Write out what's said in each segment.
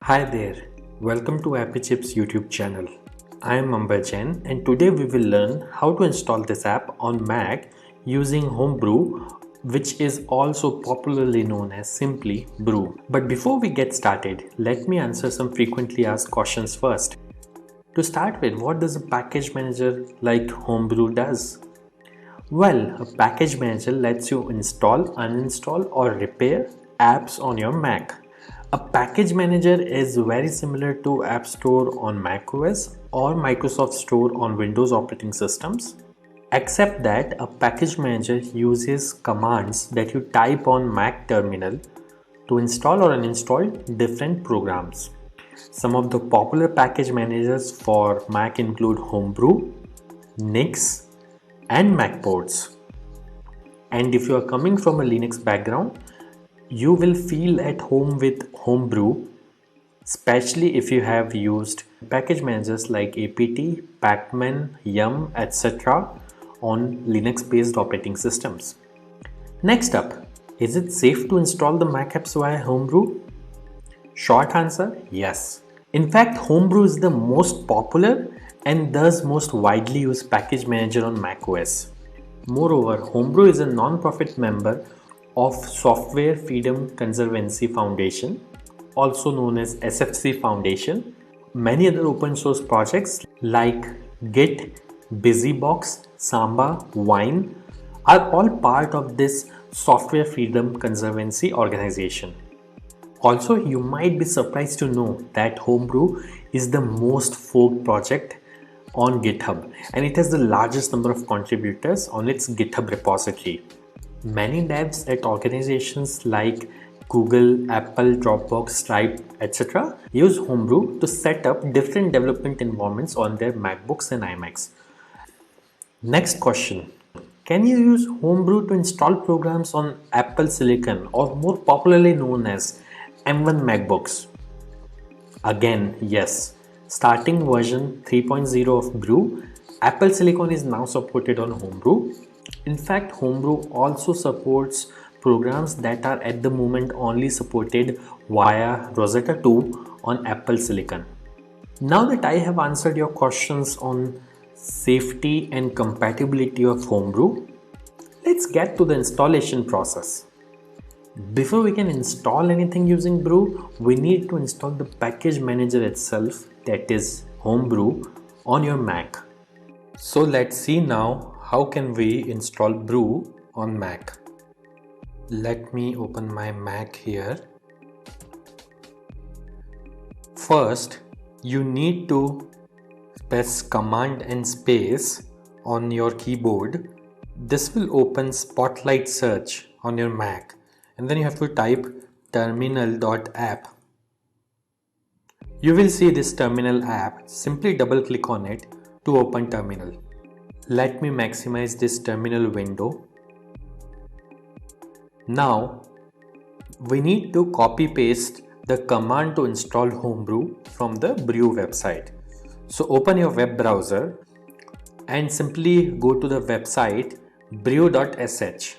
Hi there, welcome to Appy Chips YouTube channel. I am Ambajan and today we will learn how to install this app on Mac using Homebrew, which is also popularly known as simply Brew. But before we get started, let me answer some frequently asked questions first. To start with, what does a package manager like Homebrew does? Well, a package manager lets you install, uninstall or repair apps on your Mac. A package manager is very similar to App Store on macOS or Microsoft Store on Windows operating systems, except that a package manager uses commands that you type on Mac terminal to install or uninstall different programs. Some of the popular package managers for Mac include Homebrew, Nix, and Macports. And if you are coming from a Linux background, you will feel at home with Homebrew, especially if you have used package managers like apt, pacman, yum, etc. on Linux based operating systems. Next up, is it safe to install the Mac apps via Homebrew? Short answer, yes. In fact, Homebrew is the most popular and thus most widely used package manager on macOS. Moreover, Homebrew is a non-profit member of Software Freedom Conservancy Foundation, also known as SFC Foundation. Many other open source projects like Git, BusyBox, Samba, Wine are all part of this Software Freedom Conservancy organization. Also, you might be surprised to know that Homebrew is the most forked project on GitHub and it has the largest number of contributors on its GitHub repository. Many devs at organizations like Google, Apple, Dropbox, Stripe, etc. use Homebrew to set up different development environments on their MacBooks and iMacs. Next question. Can you use Homebrew to install programs on Apple Silicon or more popularly known as M1 MacBooks? Again, yes. Starting version 3.0 of Brew, Apple Silicon is now supported on Homebrew. In fact, Homebrew also supports programs that are at the moment only supported via Rosetta 2 on Apple Silicon. Now that I have answered your questions on safety and compatibility of Homebrew, let's get to the installation process. Before we can install anything using Brew, we need to install the package manager itself, that is Homebrew, on your Mac. So let's see now how can we install Brew on Mac. Let me open my Mac here. First, you need to press Command and space on your keyboard. This will open Spotlight Search on your Mac. And then you have to type terminal.app. You will see this terminal app. Simply double click on it to open terminal. Let me maximize this terminal window. Now we need to copy paste the command to install Homebrew from the Brew website. So open your web browser and simply go to the website brew.sh.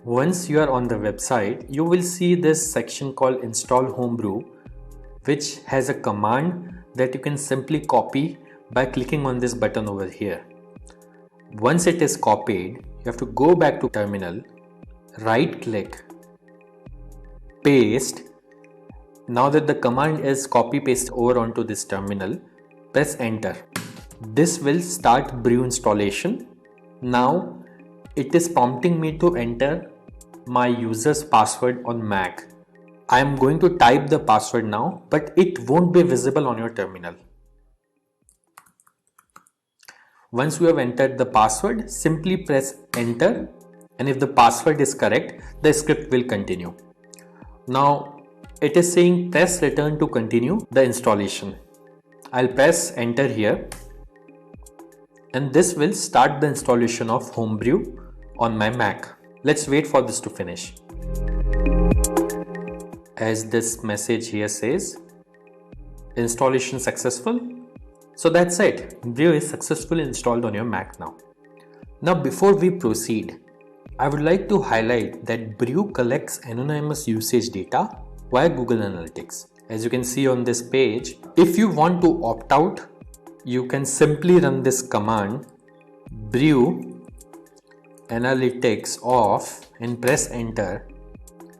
Once you are on the website, you will see this section called Install Homebrew, which has a command that you can simply copy by clicking on this button over here. Once it is copied, you have to go back to terminal, right click, paste. Now that the command is copy paste over onto this terminal, press enter. This will start Brew installation. Now it is prompting me to enter my user's password on Mac. I am going to type the password now, but it won't be visible on your terminal. Once you have entered the password, simply press enter, and if the password is correct, the script will continue. Now it is saying press return to continue the installation. I'll press enter here, and this will start the installation of Homebrew on my Mac. Let's wait for this to finish. As this message here says, installation successful. So that's it. Brew is successfully installed on your Mac now. Now before we proceed, I would like to highlight that Brew collects anonymous usage data via Google Analytics. As you can see on this page, if you want to opt out, you can simply run this command brew analytics off and press enter,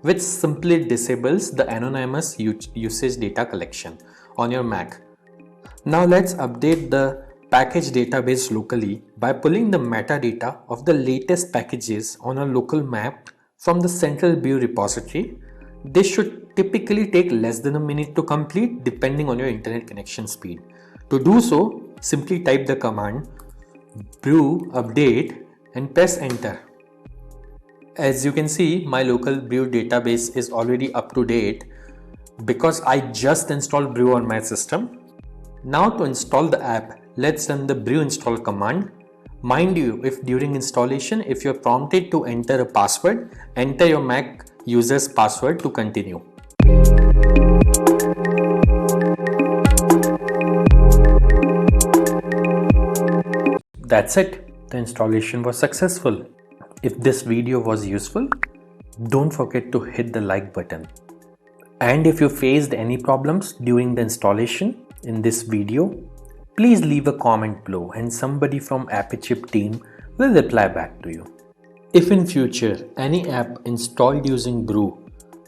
which simply disables the anonymous usage data collection on your Mac. Now let's update the package database locally by pulling the metadata of the latest packages on a local map from the central Brew repository. This should typically take less than a minute to complete depending on your internet connection speed. To do so, simply type the command brew update and press enter. As you can see, my local Brew database is already up to date because I just installed Brew on my system. Now to install the app, let's run the brew install command. Mind you, if during installation, if you're prompted to enter a password, enter your Mac user's password to continue. That's it. The installation was successful. If this video was useful, don't forget to hit the like button. And if you faced any problems during the installation in this video, please leave a comment below and somebody from AppyChip team will reply back to you. If in future any app installed using Brew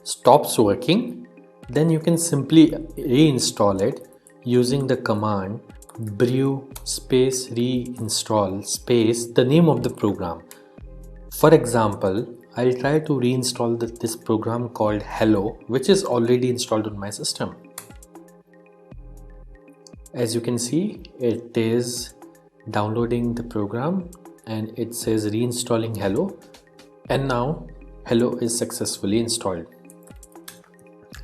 stops working, then you can simply reinstall it using the command brew space reinstall space the name of the program. For example, I'll try to reinstall this program called Hello, which is already installed on my system. As you can see, it is downloading the program and it says reinstalling Hello, and now Hello is successfully installed.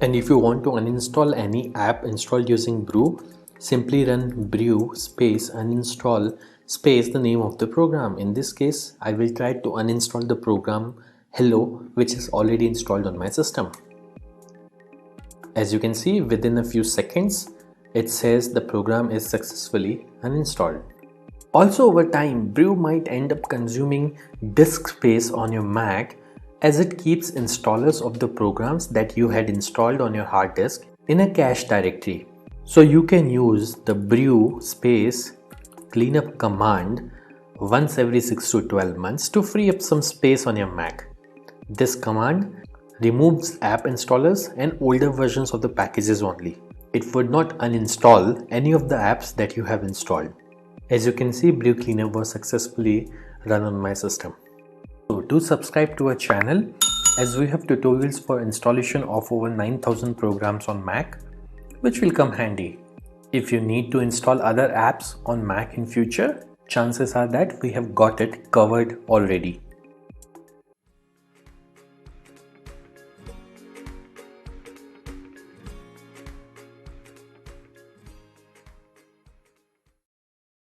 And if you want to uninstall any app installed using Brew, simply run brew space uninstall space the name of the program. In this case, I will try to uninstall the program Hello, which is already installed on my system. As you can see, within a few seconds, it says the program is successfully uninstalled. Also, over time, Brew might end up consuming disk space on your Mac as it keeps installers of the programs that you had installed on your hard disk in a cache directory. So you can use the brew space cleanup command once every 6 to 12 months to free up some space on your Mac. This command removes app installers and older versions of the packages only. It would not uninstall any of the apps that you have installed. As you can see, Brew Cleanup was successfully run on my system. So do subscribe to our channel as we have tutorials for installation of over 9,000 programs on Mac, which will come handy. If you need to install other apps on Mac in future, chances are that we have got it covered already.